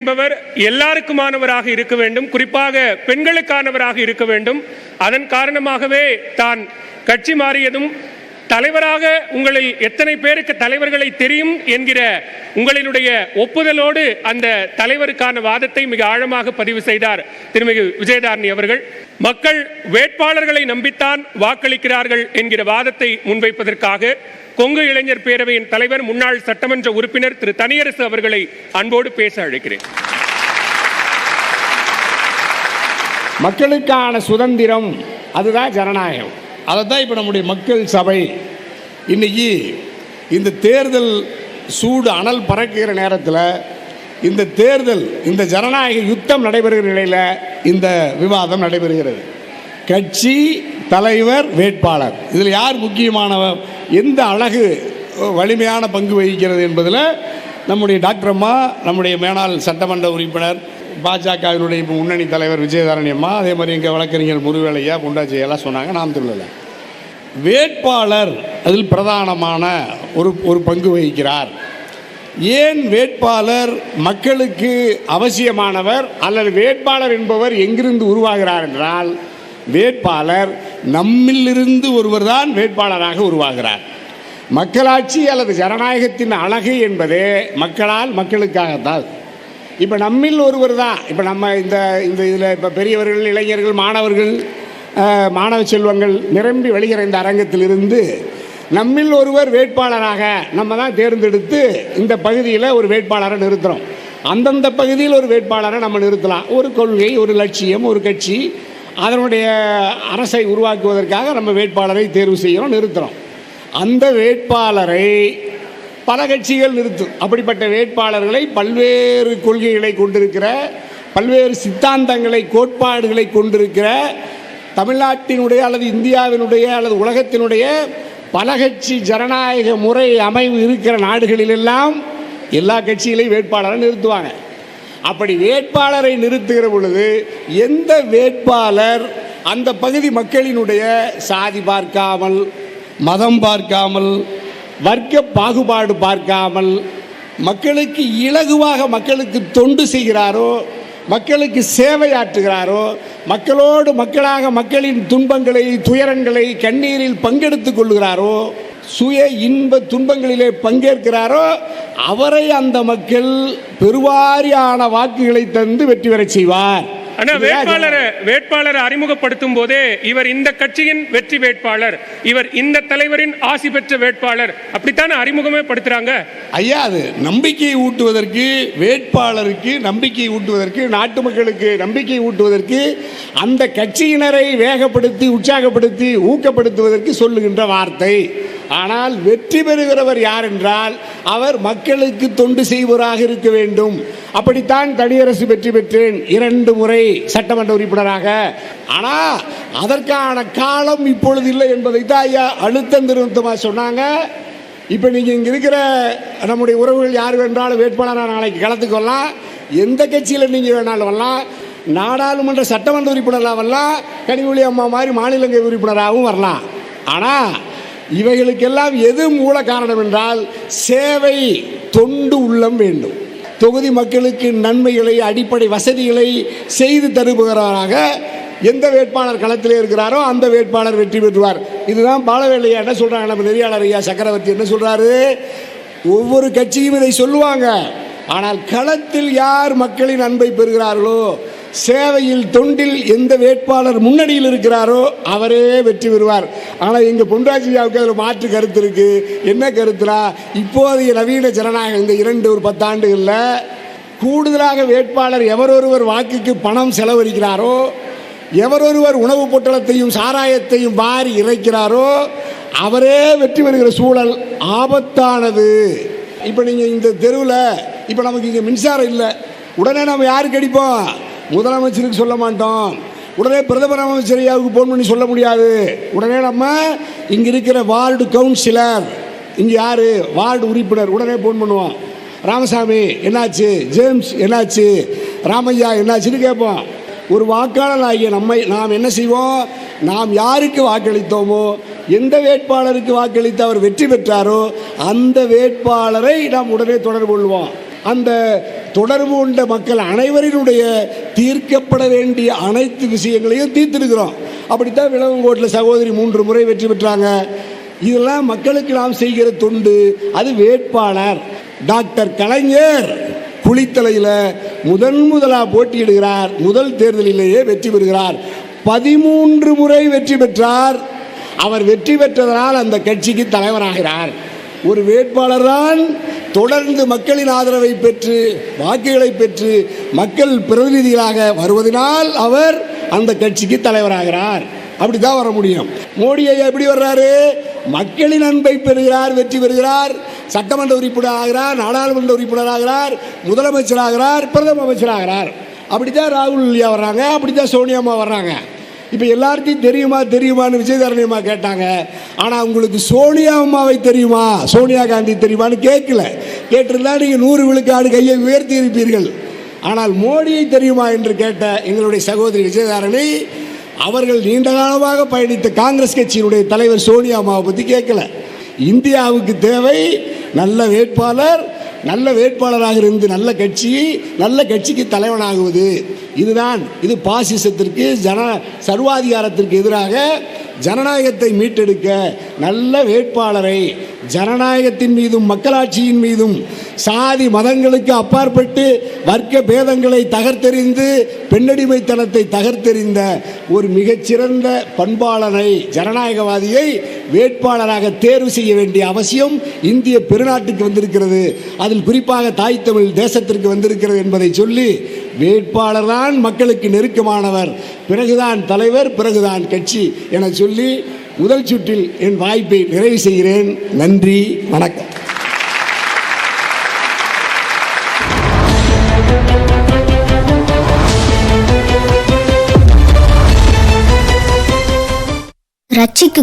என்பவர் எல்லாருக்குமானவராக இருக்க வேண்டும், குறிப்பாக பெண்களுக்கானவராக இருக்க வேண்டும். அதன் காரணமாகவே தான் கட்சி மாறியதும் தலைவராக உங்களில் எத்தனை பேருக்கு தலைவர்களை தெரியும் என்கிற உங்களினுடைய ஒப்புதலோடு அந்த தலைவருக்கான வாதத்தை மிக ஆழமாக பதிவு செய்தார் திருமிகு விஜயதாரணி அவர்கள். மக்கள் வேட்பாளர்களை நம்பித்தான் வாக்களிக்கிறார்கள் என்கிற வாதத்தை முன்வைப்பதற்காக கொங்கு இளைஞர் பேரவையின் தலைவர் முன்னாள் சட்டமன்ற உறுப்பினர் திரு தனியரசு அவர்களை அன்போடு பேச அழைக்கிறேன். மக்களுக்கான சுதந்திரம் அதுதான் ஜனநாயகம். அதைத்தான் இப்போ நம்முடைய மக்கள் சபை இன்னைக்கு இந்த தேர்தல் சூடு அனல் பறக்கிற நேரத்தில் இந்த தேர்தல் இந்த ஜனநாயக யுத்தம் நடைபெறுகிற நிலையில் இந்த விவாதம் நடைபெறுகிறது. கட்சி, தலைவர், வேட்பாளர், இதில் யார் முக்கியமானவர், எந்த அழகு வலிமையான பங்கு வகிக்கிறது என்பதில் நம்முடைய டாக்டர் அம்மா, நம்முடைய மேனாள் சட்டமன்ற உறுப்பினர், பாஜகவினுடைய முன்னணி தலைவர் விஜயதாரணி அம்மா, அதே மாதிரி இங்கே வழக்கறிஞர் முருவேலையா, குண்டாச்சி எல்லாம் சொன்னாங்க. நாம் சொல்லலை. வேட்பாளர் அதில் பிரதானமான ஒரு பங்கு வகிக்கிறார். ஏன் வேட்பாளர் மக்களுக்கு அவசியமானவர் அல்லது வேட்பாளர் என்பவர் எங்கிருந்து உருவாகிறார் என்றால், வேட்பாளர் நம்மிலிருந்து ஒருவர் தான் வேட்பாளராக உருவாகிறார். மக்களாட்சி அல்லது ஜனநாயகத்தின் அழகு என்பதே மக்களால் மக்களுக்காகத்தான். இப்போ நம்மில் ஒருவர் தான். இப்போ நம்ம இந்த இதில் இப்போ பெரியவர்கள், இளைஞர்கள், மாணவர்கள், மாணவ செல்வங்கள் நிரம்பி வெளிகிற இந்த அரங்கத்திலிருந்து நம்மில் ஒருவர் வேட்பாளராக நம்ம தான் தேர்ந்தெடுத்து இந்த பகுதியில் ஒரு வேட்பாளரை நிறுத்துகிறோம். அந்தந்த பகுதியில் ஒரு வேட்பாளரை நம்ம நிறுத்தலாம். ஒரு கொள்கை, ஒரு லட்சியம், ஒரு கட்சி, அதனுடைய அரசை உருவாக்குவதற்காக நம்ம வேட்பாளரை தேர்வு செய்கிறோம், நிறுத்துகிறோம். அந்த வேட்பாளரை பல கட்சிகள் நிறுத்தும். அப்படிப்பட்ட வேட்பாளர்களை பல்வேறு கொள்கைகளை கொண்டிருக்கிற, பல்வேறு சித்தாந்தங்களை, கோட்பாடுகளை கொண்டிருக்கிற தமிழ்நாட்டினுடைய அல்லது இந்தியாவினுடைய அல்லது உலகத்தினுடைய பல கட்சி ஜனநாயக முறை அமைவு இருக்கிற நாடுகளிலெல்லாம் எல்லா கட்சிகளையும் வேட்பாளரை நிறுத்துவாங்க. அப்படி வேட்பாளரை நிறுத்துகிற பொழுது எந்த வேட்பாளர் அந்த பகுதி மக்களினுடைய சாதி பார்க்காமல், மதம் பார்க்காமல், வர்க்க பாகுபாடு பார்க்காமல் மக்களுக்கு இலகுவாக மக்களுக்கு தொண்டு செய்கிறாரோ, மக்களுக்கு சேவையாற்றுகிறாரோ, மக்களோடு மக்களாக மக்களின் துன்பங்களை, துயரங்களை, கண்ணீரில் பங்கெடுத்துக் கொள்கிறாரோ, சுய இன்ப துன்பங்களிலே பங்கேற்கிறாரோ, அவரை அந்த மக்கள் பெருவாரியான வாக்குகளை தந்து வெற்றி பெற செய்வார். வேட்பாளரை அறிமுகப்படுத்தும் போதே இவர் இந்த கட்சியின் வெற்றி வேட்பாளர், இவர் இந்த தலைவரின் ஆசி பெற்ற வேட்பாளர், அப்படித்தான் அறிமுகமே படுத்துறாங்க. ஐயா, அது நம்பிக்கையை ஊட்டுவதற்கு, வேட்பாளருக்கு நம்பிக்கை ஊட்டுவதற்கு, நாட்டு மக்களுக்கு நம்பிக்கை ஊட்டுவதற்கு, அந்த கட்சியினரை வேகப்படுத்தி, உற்சாகப்படுத்தி, ஊக்கப்படுத்துவதற்கு சொல்லுகின்ற வார்த்தை. ஆனால் வெற்றி பெறுகிறவர் யார் என்றால் அவர் மக்களுக்கு தொண்டு செய்வராக இருக்க வேண்டும். அப்படித்தான் தனியரசு வெற்றி பெற்றேன் 2 முறை சட்டமன்ற உறுப்பினராக. ஆனால் அதற்கான காலம் இப்பொழுது இல்லை என்பதை தான் ஐயா அழுத்தம் திருத்தமாக சொன்னாங்க. இப்போ நீங்கள் இங்கே இருக்கிற நம்முடைய உறவுகள் யார் வேண்டாலும் வேட்பாளராக நாளைக்கு களத்துக்கு வரலாம். எந்த கட்சியில் நீங்கள் வேணாலும் வரலாம். நாடாளுமன்ற சட்டமன்ற உறுப்பினராக வரலாம். கனிமொழி அம்மா மாதிரி மாநிலங்களவை உறுப்பினராகவும் வரலாம். ஆனால் இவைகளுக்கெல்லாம் எது மூல காரணம் என்றால் சேவை, தொண்டு உள்ளம் வேண்டும். தொகுதி மக்களுக்கு நன்மைகளை, அடிப்படை வசதிகளை செய்து தருபவராக எந்த வேட்பாளர் களத்திலே இருக்கிறாரோ அந்த வேட்பாளர் வெற்றி பெற்றுவார். இதுதான் பாலவேலையா என்ன சொல்றாங்க, நம்ம நெறியாளர் ஐயா சக்கரவர்த்தி என்ன சொல்றாரு, ஒவ்வொரு கட்சியும் இதை சொல்லுவாங்க. ஆனால் களத்தில் யார் மக்களின் அன்பை பெறுகிறார்களோ, சேவையில், தொண்டில் எந்த வேட்பாளர் முன்னணியில் இருக்கிறாரோ அவரே வெற்றி பெறுவார். ஆனால் எங்கள் பொன்ராஜியாவுக்கு அதில் மாற்று கருத்து இருக்கு. என்ன கருத்துனா, இப்போதைய நவீன ஜனநாயகம் இந்த 10 ஆண்டுகளில் கூடுதலாக வேட்பாளர் எவரொருவர் வாக்குக்கு பணம் செலவழிக்கிறாரோ, எவரொருவர் உணவு பொட்டலத்தையும் சாராயத்தையும் வாரி இறைக்கிறாரோ அவரே வெற்றி பெறுகிற சூழல் ஆபத்தானது. இப்போ நீங்கள் இந்த தெருவில் இப்போ நமக்கு இங்கே மின்சாரம் இல்லை, உடனே நம்ம யாருக்கு அடிப்போம்? முதலமைச்சருக்கு சொல்ல மாட்டோம். உடனே பிரதமர் அமைச்சரையாவுக்கு ஃபோன் பண்ணி சொல்ல முடியாது. உடனே நம்ம இங்கே இருக்கிற வார்டு கவுன்சிலர், இங்கே யார் வார்டு உறுப்பினர், உடனே ஃபோன் பண்ணுவோம். ராமசாமி என்னாச்சு, ஜேம்ஸ் என்னாச்சு, ராமையா என்னாச்சுன்னு கேட்போம். ஒரு வாக்காளர் ஆகிய நாம் என்ன செய்வோம்? நாம் யாருக்கு வாக்களித்தோமோ, எந்த வேட்பாளருக்கு வாக்களித்து அவர் வெற்றி பெற்றாரோ அந்த வேட்பாளரை நாம் உடனே தொடர்பு கொள்வோம். அந்த தொடர்பு கொண்ட மக்கள் அனைவரினுடைய தீர்க்கப்பட வேண்டிய அனைத்து விஷயங்களையும் தீர்த்திருக்கிறோம். அப்படித்தான் விளவங்கோட்டில் சகோதரி 3 முறை வெற்றி பெற்றாங்க. இதெல்லாம் மக்களுக்கு நாம் செய்கிற தொண்டு. அது வேட்பாளர் டாக்டர் கலைஞர் குளித்தலையில் முதலாக போட்டியிடுகிறார். முதல் தேர்தலிலேயே வெற்றி பெறுகிறார். 13 முறை வெற்றி பெற்றார். அவர் வெற்றி பெற்றதனால் அந்த கட்சிக்கு தலைவராகிறார். ஒரு வேட்பாளர் தான் தொடர்ந்து மக்களின் ஆதரவை பெற்று வாக்குகளை பெற்று மக்கள் பிரதிநிதிகளாக வருவதனால் அவர் அந்த கட்சிக்கு தலைவராகிறார். அப்படித்தான் வர முடியும். மோடி ஐயா எப்படி வர்றாரு? மக்களின் அன்பை பெறுகிறார், வெற்றி பெறுகிறார், சட்டமன்ற உறுப்பினர் ஆகிறார், நாடாளுமன்ற உறுப்பினர் ஆகிறார், முதலமைச்சர் ஆகிறார், பிரதம அமைச்சர் ஆகிறார். அப்படித்தான் ராகுல் ஐயா வர்றாங்க, அப்படித்தான் சோனியா அம்மா வர்றாங்க. இப்போ எல்லார்த்தையும் தெரியுமான்னு விஜயதாரணியம்மா கேட்டாங்க. ஆனால் உங்களுக்கு சோனியா அம்மாவை தெரியுமா, சோனியா காந்தி தெரியுமான்னு கேட்கல. கேட்டிருந்தா நீங்கள் 100 விழுக்காடு கையை உயர்த்தி இருப்பீர்கள். ஆனால் மோடியை தெரியுமா என்று கேட்ட எங்களுடைய சகோதரி விஜயதாரணி அவர்கள் நீண்ட காலமாக பயணித்த காங்கிரஸ் கட்சியினுடைய தலைவர் சோனியா அம்மாவை பற்றி கேட்கல. இந்தியாவுக்கு தேவை நல்ல வேட்பாளர், நல்ல வேட்பாளராக இருந்து நல்ல கட்சிக்கு தலைவனாகுவது. இது பாசிசத்திற்கு சர்வாதிகாரத்திற்கு எதிராக ஜனநாயகத்தை மீட்டெடுக்க நல்ல வேட்பாளரை ஜனநாயகத்தின் மீதும் மக்களாட்சியின் மீதும் சாதி மதங்களுக்கு அப்பாற்பட்டு வர்க்க பேதங்களை தகர்த்தெறிந்து பெண்ணடிமைத்தனத்தை தகர்த்தெறிந்த ஒரு மிகச்சிறந்த பண்பாளனை ஜனநாயகவாதியை வேட்பாளராக தேர்வு செய்ய வேண்டிய அவசியம் இந்திய பெருநாட்டுக்கு வந்திருக்கிறது. அதில் குறிப்பாக தாய் தமிழ் தேசத்திற்கு வந்திருக்கிறது என்பதை சொல்லி வேட்பாளர் தான் மக்களுக்கு நெருக்கமானவர், பிறகுதான் தலைவர், பிறகுதான் கட்சி என சொல்லி முதல் சுற்றில் என் வாய்ப்பை நிறைவு செய்கிறேன். நன்றி, வணக்கம். ரட்சிக்கு